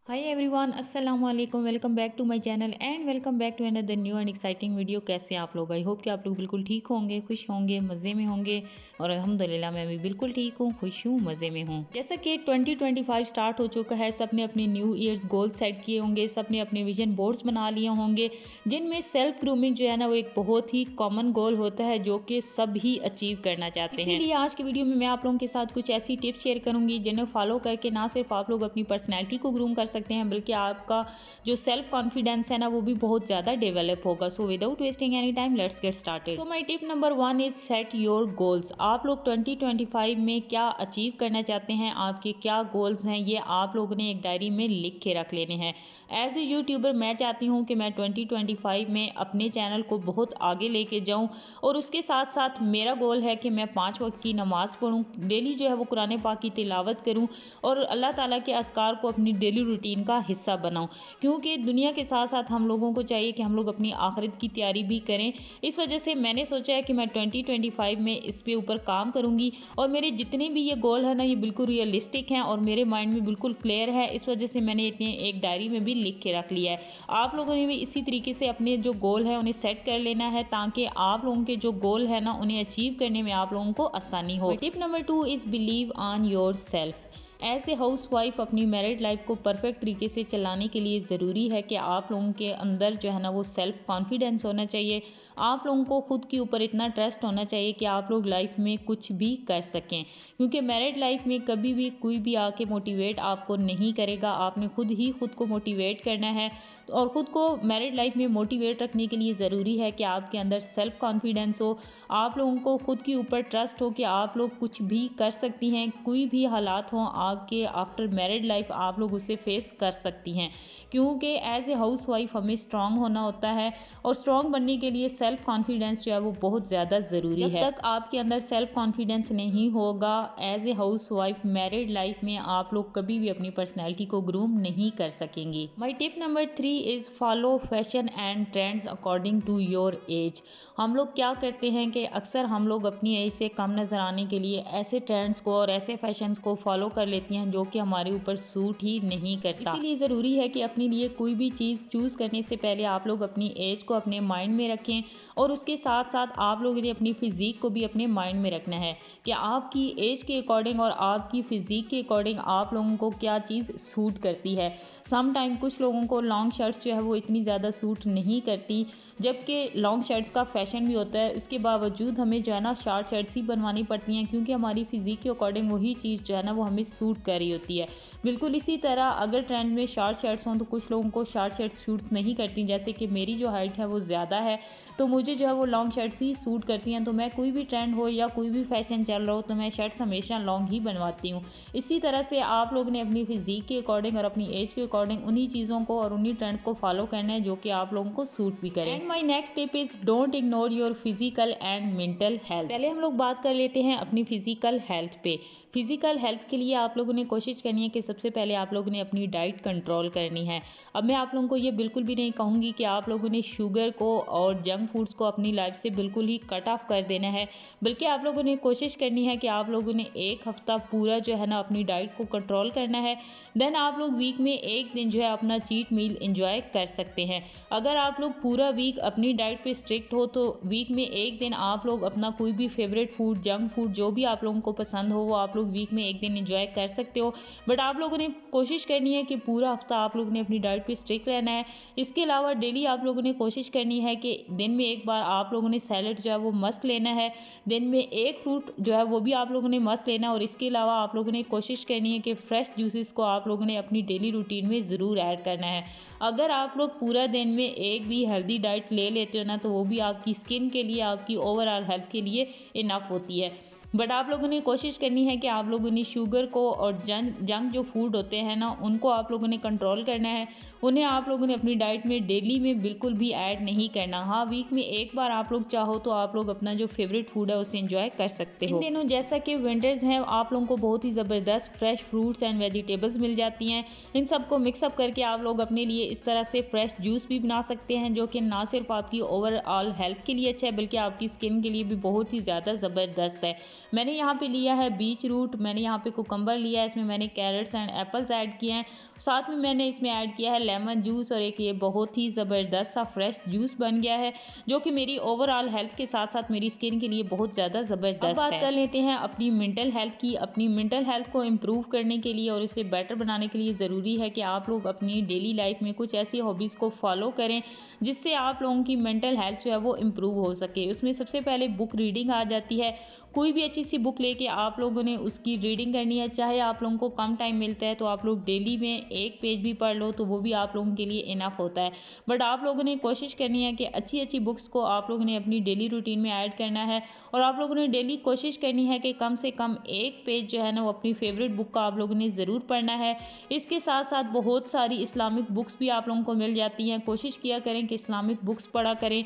हाय everyone, अस्सलाम वालेकुम। Welcome back to my channel and welcome back to another new and exciting video. कैसे हैं आप लोग? आई होप कि आप लोग बिल्कुल ठीक होंगे, खुश होंगे, मज़े में होंगे। और अल्हम्दुलिल्लाह मैं भी बिल्कुल ठीक हूँ, खुश हूँ, मज़े में हूँ। जैसा कि 2025 स्टार्ट हो चुका है, सब ने अपने न्यू ईयर्स गोल सेट किए होंगे, सब ने अपने विजन बोर्ड्स बना लिए होंगे, जिनमें सेल्फ ग्रूमिंग जो है ना वो एक बहुत ही कॉमन गोल होता है जो कि सब ही अचीव करना चाहते हैं। इसीलिए आज की वीडियो में मैं आप लोगों के साथ कुछ ऐसी टिप्स शेयर करूंगी जिन्हें फॉलो करके ना सिर्फ आप लोग अपनी पर्सनैलिटी को ग्रूम कर सकते हैं, बल्कि आपका जो सेल्फ कॉन्फिडेंस है ना वो भी बहुत ज़्यादा डेवलप होगा। So without wasting any time let's get started. So my tip number 1 is set your goals. आप लोग 2025 में क्या अचीव करना चाहते हैं, आपके क्या गोल्स हैं, ये आप लोगों ने एक डायरी में लिख के रख लेने हैं। एज ए यूट्यूबर मैं चाहती हूँ कि मैं 2025 में अपने चैनल को बहुत आगे लेके जाऊँ, और उसके साथ साथ मेरा गोल है कि मैं 5 वक्त की नमाज़ पढ़ूँ, डेली जो है वो कुरान पाक की तिलावत करूँ और अल्लाह ताला के अस्कार को अपनी डेली रूटीन का हिस्सा बनाऊं। क्योंकि दुनिया के साथ साथ हम लोगों को चाहिए कि हम लोग अपनी आखिरत की तैयारी भी करें। इस वजह से मैंने सोचा है कि मैं 2025 में इस पे ऊपर काम करूंगी, और मेरे जितने भी ये गोल है ना ये बिल्कुल रियलिस्टिक हैं और मेरे माइंड में बिल्कुल क्लियर है। इस वजह से मैंने इतने एक डायरी में भी लिख के रख लिया है। आप लोगों ने भी इसी तरीके से अपने जो गोल है उन्हें सेट कर लेना है, ताकि आप लोगों के जो गोल है ना उन्हें अचीव करने में आप लोगों को आसानी हो। Tip number 2 is believe on your self. As a house wife अपनी मैरिड लाइफ को परफेक्ट तरीके से चलाने के लिए ज़रूरी है कि आप लोगों के अंदर जो है ना वो सेल्फ कॉन्फिडेंस होना चाहिए। आप लोगों को खुद के ऊपर इतना ट्रस्ट होना चाहिए कि आप लोग लाइफ में कुछ भी कर सकें, क्योंकि मैरिड लाइफ में कभी भी कोई भी आके मोटिवेट आपको नहीं करेगा। आपने खुद ही खुद को मोटिवेट करना है, और ख़ुद को मैरिड लाइफ में मोटिवेट रखने के लिए ज़रूरी है कि आपके अंदर सेल्फ कॉन्फिडेंस हो, आप लोगों को खुद के ऊपर ट्रस्ट हो कि आप लोग कुछ भी कर सकती हैं। कोई भी हालात हों आपके आफ्टर मैरिड लाइफ आप लोग उसे फेस कर सकती हैं, क्योंकि एज ए हाउस वाइफ हमें स्ट्रांग होना होता है, और स्ट्रांग बनने के लिए सेल्फ कॉन्फिडेंस जो है वो बहुत ज़्यादा ज़रूरी है। जब तक आपके अंदर सेल्फ कॉन्फिडेंस नहीं होगा as a house wife married life में आप लोग कभी भी अपनी पर्सनैलिटी को ग्रूम नहीं कर सकेंगी। My tip number 3 is follow fashion and trends according to your age. हम लोग क्या करते हैं कि अक्सर हम लोग अपनी एज से कम नज़र आने के लिए ऐसे ट्रेंड्स को और ऐसे फैशंस को फॉलो कर लेती हैं जो कि हमारे ऊपर सूट ही नहीं करता। इसीलिए ज़रूरी है कि अपने लिए कोई भी चीज़ चूज़ करने से पहले आप लोग अपनी एज को अपने माइंड में रखें, और उसके साथ साथ आप लोगों ने अपनी फ़िज़ीक को भी अपने माइंड में रखना है कि आपकी एज के अकॉर्डिंग और आपकी फ़िज़ीक के अकॉर्डिंग आप लोगों को क्या चीज़ सूट करती है। सम टाइम कुछ लोगों को लॉन्ग शर्ट्स जो है वो इतनी ज़्यादा सूट नहीं करती, जबकि लॉन्ग शर्ट्स का फैशन भी होता है। उसके बावजूद हमें जो है ना शॉर्ट शर्ट्स ही बनवानी पड़ती हैं, क्योंकि हमारी फ़िज़ीक के अकॉर्डिंग वही चीज़ जो है ना वो हमें सूट कर रही होती है। बिल्कुल इसी तरह अगर ट्रेंड में शॉर्ट शर्ट्स हों तो कुछ लोगों को शॉर्ट शर्ट्स सूट नहीं करती, जैसे कि मेरी जो हाइट है वो ज़्यादा है तो मुझे जो है वो लॉन्ग शर्ट्स ही सूट करती हैं। तो मैं कोई भी ट्रेंड हो या कोई भी फैशन चल रहा हो तो मैं शर्ट्स हमेशा लॉन्ग ही बनवाती हूँ। इसी तरह से आप लोग ने अपनी फ़िज़ीक के अकॉर्डिंग और अपनी एज के अकॉर्डिंग उन्हीं चीज़ों को और उन्हीं ट्रेंड्स को फॉलो करना है जो कि आप लोगों को सूट भी करें। And my next tip is don't ignore your physical and mental health. पहले हम लोग बात कर लेते हैं अपनी फिजिकल हेल्थ पे। फिजिकल हेल्थ के लिए आप लोगों ने कोशिश करनी है कि सबसे पहले आप लोगों ने अपनी डाइट कंट्रोल करनी है। अब मैं आप लोगों को ये बिल्कुल भी नहीं कहूँगी कि आप लोगों ने शुगर को और जंक फूड्स को अपनी लाइफ से बिल्कुल ही कट ऑफ कर देना है, बल्कि आप लोगों ने कोशिश करनी है कि आप लोगों ने एक हफ्ता पूरा जो है ना अपनी डाइट को कंट्रोल करना है। देन आप लोग वीक में एक दिन जो है अपना चीट मील एंजॉय कर सकते हैं। अगर आप लोग पूरा वीक अपनी डाइट पे स्ट्रिक्ट हो तो वीक में एक दिन आप लोग अपना कोई भी फेवरेट फूड, जंक फूड, जो भी आप लोगों को पसंद हो वो आप लोग वीक में एक दिन एंजॉय कर सकते हो। बट आप लोगों ने कोशिश करनी है कि पूरा हफ्ता आप लोगों ने अपनी डाइट पे स्ट्रिक्ट रहना है। इसके अलावा डेली आप लोगों ने कोशिश करनी है कि दिन में एक बार आप लोगों ने सैलड जो है वो मस्त लेना है। दिन में एक फ्रूट जो है वो भी आप लोगों ने मस्त लेना है, और इसके अलावा आप लोगों ने कोशिश करनी है कि फ्रेश जूसेस को आप लोगों ने अपनी डेली रूटीन में ज़रूर ऐड करना है। अगर आप लोग पूरा दिन में एक भी हेल्दी डाइट ले लेते हो ना तो वो भी आपकी स्किन के लिए, आपकी ओवरऑल हेल्थ के लिए इनफ होती है। बट आप लोगों ने कोशिश करनी है कि आप लोगों ने शुगर को और जंक जो फूड होते हैं ना उनको आप लोगों ने कंट्रोल करना है। उन्हें आप लोगों ने अपनी डाइट में डेली में बिल्कुल भी ऐड नहीं करना। हाँ, वीक में एक बार आप लोग चाहो तो आप लोग अपना जो फेवरेट फूड है उसे एंजॉय कर सकते हो। इन दिनों जैसा कि विंटर्स हैं आप लोगों को बहुत ही ज़बरदस्त फ्रेश फ्रूट्स एंड वेजिटेबल्स मिल जाती हैं। इन सबको मिक्सअप करके आप लोग अपने लिए इस तरह से फ्रेश जूस भी बना सकते हैं, जो कि ना सिर्फ आपकी ओवरऑल हेल्थ के लिए अच्छा है बल्कि आपकी स्किन के लिए भी बहुत ही ज़्यादा ज़बरदस्त है। मैंने यहाँ पे लिया है बीच रूट, मैंने यहाँ पे कुकम्बर लिया है, इसमें मैंने कैरेट्स एंड एप्पल्स ऐड किए हैं। साथ में मैंने इसमें ऐड किया है लेमन जूस, और एक ये बहुत ही ज़बरदस्त सा फ्रेश जूस बन गया है जो कि मेरी ओवरऑल हेल्थ के साथ साथ मेरी स्किन के लिए बहुत ज़्यादा ज़बरदस्त है। अब बात कर लेते हैं अपनी मेंटल हेल्थ की। अपनी मेंटल हेल्थ को इम्प्रूव करने के लिए और इसे बेटर बनाने के लिए ज़रूरी है कि आप लोग अपनी डेली लाइफ में कुछ ऐसी हॉबीज़ को फॉलो करें जिससे आप लोगों की मेंटल हेल्थ जो है वो इम्प्रूव हो सके। उसमें सबसे पहले बुक रीडिंग आ जाती है। कोई भी अच्छी सी बुक लेके आप लोगों ने उसकी रीडिंग करनी है। चाहे आप लोगों को कम टाइम मिलता है तो आप लोग डेली में एक पेज भी पढ़ लो तो वो भी आप लोगों के लिए इनफ होता है। बट आप लोगों ने कोशिश करनी है कि अच्छी अच्छी बुक्स को आप लोगों ने अपनी डेली रूटीन में ऐड करना है, और आप लोगों ने डेली कोशिश करनी है कि कम से कम एक पेज जो है ना वो अपनी फेवरेट बुक का आप लोगों ने ज़रूर पढ़ना है। इसके साथ साथ बहुत सारी इस्लामिक बुक्स भी आप लोगों को मिल जाती हैं। कोशिश किया करें कि इस्लामिक बुक्स पढ़ा करें।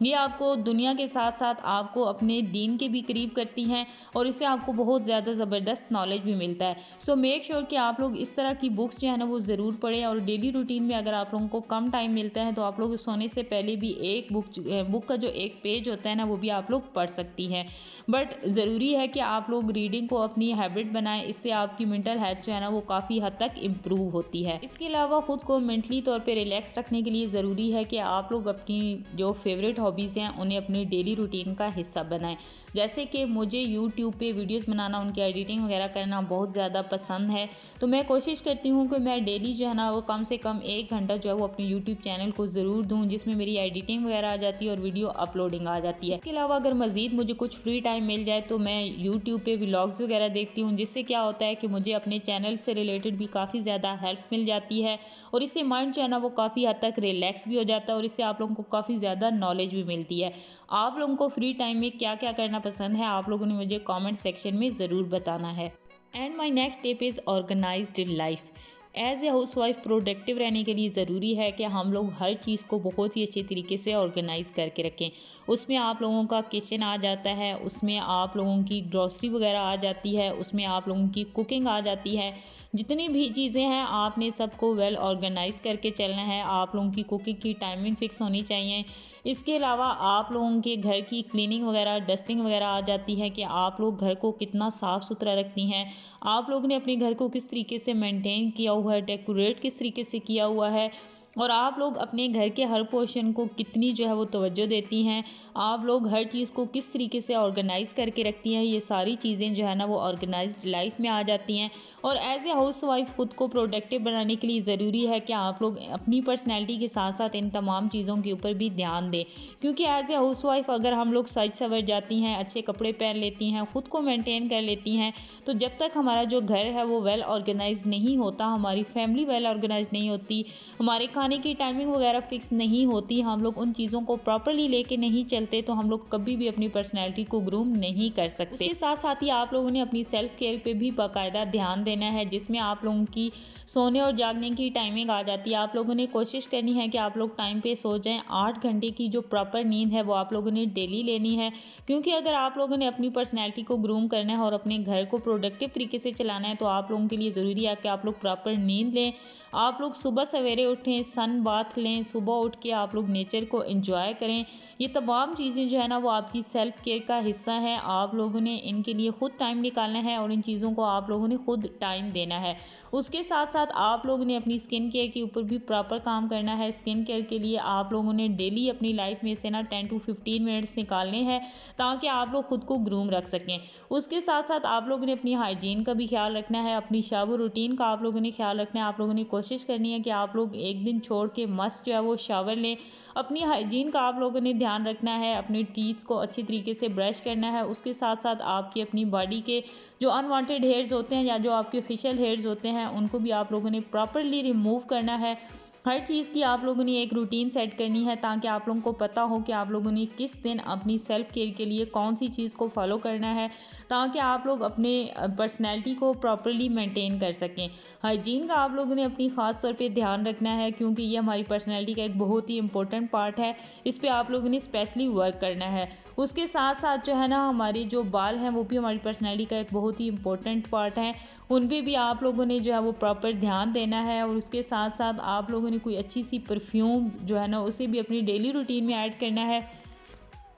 ये आपको दुनिया के साथ साथ आपको अपने दीन के भी करीब करती हैं, और इससे आपको बहुत ज़्यादा ज़बरदस्त नॉलेज भी मिलता है। सो मेक श्योर कि आप लोग इस तरह की बुक्स जो है ना वो ज़रूर पढ़ें, और डेली रूटीन में अगर आप लोगों को कम टाइम मिलता है तो आप लोग सोने से पहले भी एक बुक का जो एक पेज होता है ना वो भी आप लोग पढ़ सकती हैं। बट ज़रूरी है कि आप लोग रीडिंग को अपनी हैबिट बनाएं, इससे आपकी मेंटल हेल्थ जो है ना वो काफ़ी हद तक इम्प्रूव होती है। इसके अलावा ख़ुद को मेंटली तौर पर रिलैक्स रखने के लिए ज़रूरी है कि आप लोग अपनी जो फेवरेट हॉबीज़ हैं उन्हें अपनी डेली रूटीन का हिस्सा बनाएं। जैसे कि मुझे यूट्यूब पे वीडियोस बनाना, उनकी एडिटिंग वगैरह करना बहुत ज़्यादा पसंद है, तो मैं कोशिश करती हूँ कि मैं डेली जो है ना वो कम से कम 1 घंटा जो है वो अपने यूट्यूब चैनल को ज़रूर दूँ, जिसमें मेरी एडिटिंग वगैरह आ जाती है और वीडियो अपलोडिंग आ जाती है। इसके अलावा अगर मज़ीद मुझे कुछ फ्री टाइम मिल जाए तो मैं यूट्यूब पर व्लॉग्स वगैरह देखती हूँ, जिससे क्या होता है कि मुझे अपने चैनल से रिलेटेड भी काफ़ी ज़्यादा हेल्प मिल जाती है, और इससे माइंड जो है ना वो काफ़ी हद तक रिलैक्स भी हो जाता है, और इससे आप लोगों को काफ़ी ज़्यादा नॉलेज भी मिलती है। आप लोगों को फ्री टाइम में क्या क्या करना पसंद है आप लोगों ने मुझे कमेंट सेक्शन में ज़रूर बताना है। And my next tip is organised life. As a house wife productive रहने के लिए ज़रूरी है कि हम लोग हर चीज़ को बहुत ही अच्छे तरीके से ऑर्गेनाइज़ करके रखें। उसमें आप लोगों का किचन आ जाता है, उसमें आप लोगों की ग्रॉसरी वगैरह आ जाती है, उसमें आप लोगों की कुकिंग आ जाती है। जितनी भी चीज़ें हैं आपने सबको वेल ऑर्गेनाइज करके चलना है। आप लोगों की कुकिंग की टाइमिंग फ़िक्स होनी चाहिए। इसके अलावा आप लोगों के घर की क्लीनिंग वगैरह, डस्टिंग वगैरह आ जाती है कि आप लोग घर को कितना साफ़ सुथरा रखती हैं, आप लोग ने अपने घर को किस तरीके से मेंटेन किया हुआ है, डेकोरेट किस तरीके से किया हुआ है, और आप लोग अपने घर के हर पोर्शन को कितनी जो है वो तवज्जो देती हैं, आप लोग हर चीज़ को किस तरीके से ऑर्गेनाइज़ करके रखती हैं। ये सारी चीज़ें जो है ना वो ऑर्गेनाइज्ड लाइफ में आ जाती हैं। और एज ए हाउस वाइफ खुद को प्रोडक्टिव बनाने के लिए ज़रूरी है कि आप लोग अपनी पर्सनैलिटी के साथ साथ इन तमाम चीज़ों के ऊपर भी ध्यान दें, क्योंकि एज ए हाउस वाइफ अगर हम लोग सज सवर जाती हैं, अच्छे कपड़े पहन लेती हैं, ख़ुद को मेंटेन कर लेती हैं, तो जब तक हमारा जो घर है वो वेल ऑर्गेनाइज नहीं होता, हमारी फैमिली वेल ऑर्गेनाइज नहीं होती, हमारे खाने की टाइमिंग वगैरह फिक्स नहीं होती, हम लोग उन चीज़ों को प्रॉपर्ली लेके नहीं चलते, तो हम लोग कभी भी अपनी पर्सनैलिटी को ग्रूम नहीं कर सकते। उसके साथ साथ ही आप लोगों ने अपनी सेल्फ केयर पे भी बाकायदा ध्यान देना है, जिसमें आप लोगों की सोने और जागने की टाइमिंग आ जाती है। आप लोगों ने कोशिश करनी है कि आप लोग टाइम पे सो जाएं। 8 घंटे की जो प्रॉपर नींद है वो आप लोगों ने डेली लेनी है, क्योंकि अगर आप लोगों ने अपनी पर्सनैलिटी को ग्रूम करना है और अपने घर को प्रोडक्टिव तरीके से चलाना है, तो आप लोगों के लिए ज़रूरी है कि आप लोग प्रॉपर नींद लें। आप लोग सुबह सवेरे उठें, सन बाथ लें, सुबह उठ के आप लोग नेचर को एंजॉय करें। ये तमाम चीज़ें जो है ना वो आपकी सेल्फ केयर का हिस्सा है। आप लोगों ने इनके लिए खुद टाइम निकालना है और इन चीज़ों को आप लोगों ने खुद टाइम देना है। उसके साथ साथ आप लोगों ने अपनी स्किन केयर के ऊपर भी प्रॉपर काम करना है। स्किन केयर के लिए आप लोगों ने डेली अपनी लाइफ में से ना 10 to 15 मिनट्स निकालने हैं, ताकि आप लोग खुद को ग्रूम रख सकें। उसके साथ साथ आप लोगों ने अपनी हाइजीन का भी ख्याल रखना है, अपनी शावर रूटीन का आप लोगों ने ख्याल रखना है। आप लोगों ने कोशिश करनी है कि आप लोग एक दिन छोड़ के मस्त जो है वो शावर लें। अपनी हाइजीन का आप लोगों ने ध्यान रखना है, अपनी टीथ को अच्छी तरीके से ब्रश करना है। उसके साथ साथ आपकी अपनी बॉडी के जो अनवांटेड हेयर्स होते हैं या जो आपके फेशियल हेयर्स होते हैं उनको भी आप लोगों ने प्रॉपरली रिमूव करना है। हर चीज़ की आप लोगों ने एक रूटीन सेट करनी है, ताकि आप लोगों को पता हो कि आप लोगों ने किस दिन अपनी सेल्फ केयर के लिए कौन सी चीज़ को फॉलो करना है, ताकि आप लोग अपने पर्सनैलिटी को प्रॉपरली मेंटेन कर सकें। हाइजीन का आप लोगों ने अपनी ख़ास तौर पे ध्यान रखना है, क्योंकि ये हमारी पर्सनैलिटी का एक बहुत ही इंपॉर्टेंट पार्ट है। इस पे आप लोगों ने स्पेशली वर्क करना है। उसके साथ साथ जो है ना हमारे जो बाल हैं वो भी हमारी पर्सनैलिटी का एक बहुत ही इंपॉर्टेंट पार्ट है। उन पे भी आप लोगों ने जो है वो प्रॉपर ध्यान देना है। और उसके साथ साथ आप लोगों ने कोई अच्छी सी परफ्यूम जो है ना उसे भी अपनी डेली रूटीन में ऐड करना है।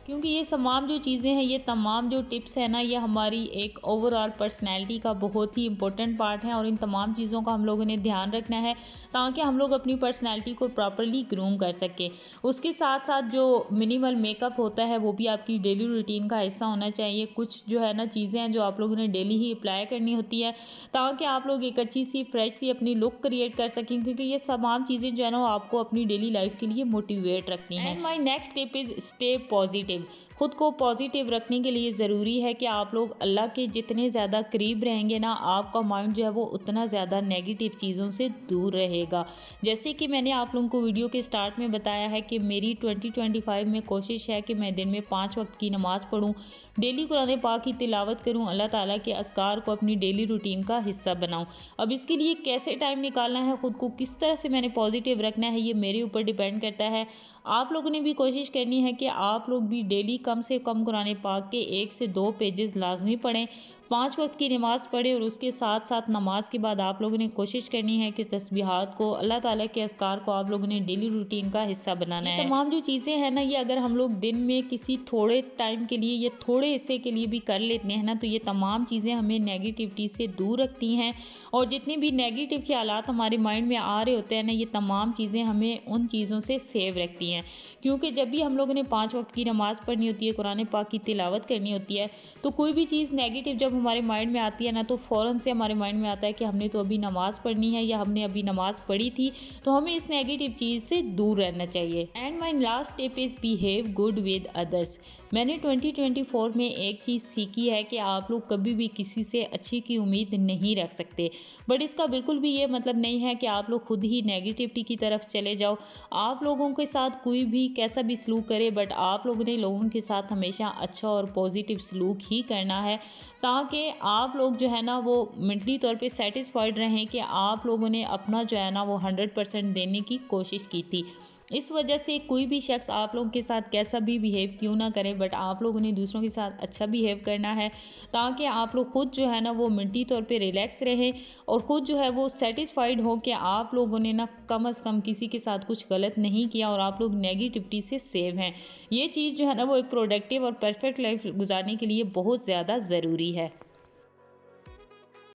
क्योंकि ये तमाम जो चीज़ें हैं, ये तमाम जो टिप्स हैं ना, ये हमारी एक ओवरऑल पर्सनैलिटी का बहुत ही इंपॉर्टेंट पार्ट है और इन तमाम चीज़ों का हम लोगों ने ध्यान रखना है ताकि हम लोग अपनी पर्सनैलिटी को प्रॉपरली ग्रूम कर सकें। उसके साथ साथ जो मिनिमल मेकअप होता है वो भी आपकी डेली रूटीन का हिस्सा होना चाहिए। कुछ जो है ना चीज़ें हैं जो आप लोगों ने डेली ही अप्लाई करनी होती है ताकि आप लोग एक अच्छी सी फ्रेश सी अपनी लुक क्रिएट कर सकें, क्योंकि ये तमाम चीज़ें जो है ना वो आपको अपनी डेली लाइफ के लिए मोटिवेट रखती हैं। And my next tip is stay positive. खुद को पॉजिटिव रखने के लिए ज़रूरी है कि आप लोग अल्लाह के जितने ज़्यादा करीब रहेंगे ना, आपका माइंड जो है वो उतना ज़्यादा नेगेटिव चीज़ों से दूर रहेगा। जैसे कि मैंने आप लोगों को वीडियो के स्टार्ट में बताया है कि मेरी 2025 में कोशिश है कि मैं दिन में 5 वक्त की नमाज़ पढ़ूँ, डेली कुरान पाक की तिलावत करूँ, अल्लाह ताला के अज़कार को अपनी डेली रूटीन का हिस्सा बनाऊँ। अब इसके लिए कैसे टाइम निकालना है, ख़ुद को किस तरह से मैंने पॉजिटिव रखना है, ये मेरे ऊपर डिपेंड करता है। आप लोगों ने भी कोशिश करनी है कि आप लोग भी डेली कम से कम कुरान पाक के 1 से 2 पेजेस लाजमी पढ़ें, 5 वक्त की नमाज़ पढ़ें और उसके साथ साथ नमाज के बाद आप लोगों ने कोशिश करनी है कि तस्बीहात को, अल्लाह ताला के अज़कार को आप लोगों ने डेली रूटीन का हिस्सा बनाना है। तमाम जो चीज़ें हैं ना, ये अगर हम लोग दिन में किसी थोड़े टाइम के लिए या थोड़े हिस्से के लिए भी कर लेते हैं ना, तो ये तमाम चीज़ें हमें नेगेटिविटी से दूर रखती हैं और जितने भी नेगेटिव ख्यालात हमारे माइंड में आ रहे होते हैं ना, ये तमाम चीज़ें हमें उन चीज़ों से सेव रखती हैं। क्योंकि जब भी हम लोगों ने 5 वक्त की नमाज़ पढ़नी होती है, कुरान पाक की तिलावत करनी होती है, तो कोई भी चीज़ नेगेटिव जब हमारे माइंड में आती है ना, तो फ़ौरन से हमारे माइंड में आता है कि हमने तो अभी नमाज़ पढ़नी है या हमने अभी नमाज़ पढ़ी थी, तो हमें इस नेगेटिव चीज़ से दूर रहना चाहिए। And my last tip is behave good with others. मैंने 2024 में एक चीज़ सीखी है कि आप लोग कभी भी किसी से अच्छी की उम्मीद नहीं रख सकते, बट इसका बिल्कुल भी ये मतलब नहीं है कि आप लोग खुद ही नेगेटिविटी की तरफ चले जाओ। आप लोगों के साथ कोई भी कैसा भी सलूक करे, बट आप लोगों ने लोगों के साथ हमेशा अच्छा और पॉजिटिव सलूक ही करना है ताकि आप लोग जो है ना वो मेंटली तौर पे सेटिस्फाइड रहें कि आप लोगों ने अपना जो है ना वो 100% देने की कोशिश की थी। इस वजह से कोई भी शख्स आप लोगों के साथ कैसा भी बिहेव क्यों ना करे, बट आप लोगों ने दूसरों के साथ अच्छा बिहेव करना है ताकि आप लोग खुद जो है ना वो मेंटली तौर पे रिलैक्स रहें और ख़ुद जो है वो सेटिस्फाइड हो कि आप लोगों ने ना कम अज़ कम किसी के साथ कुछ गलत नहीं किया और आप लोग नेगेटिविटी से सेव हैं। ये चीज़ जो है ना वो एक प्रोडक्टिव और परफेक्ट लाइफ गुजारने के लिए बहुत ज़्यादा ज़रूरी है।